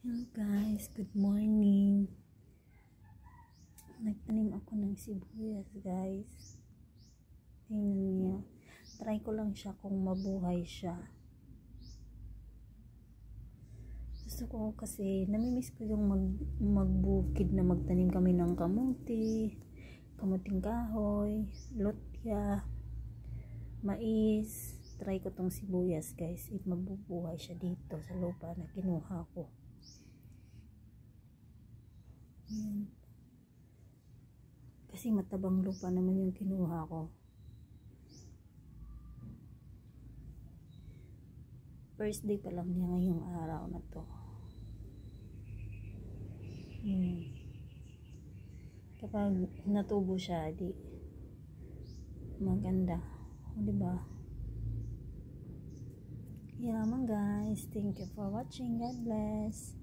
Hello guys, good morning. Nagtanim ako ng sibuyas guys. Tingnan niyo. Try ko lang siya kung mabuhay siya. Gusto ko kasi namimiss ko yung magbukid na magtanim kami ng kamuting kahoy, lutya, mais. Try ko tong sibuyas guys, if mabubuhay siya dito sa lupa na kinuha ko. Ayan. Kasi matabang lupa naman yung kinuha ko. First day pa lang niya ngayong araw na to. Kapag natubo siya, di maganda. O, diba? Yaman guys. Thank you for watching. God bless.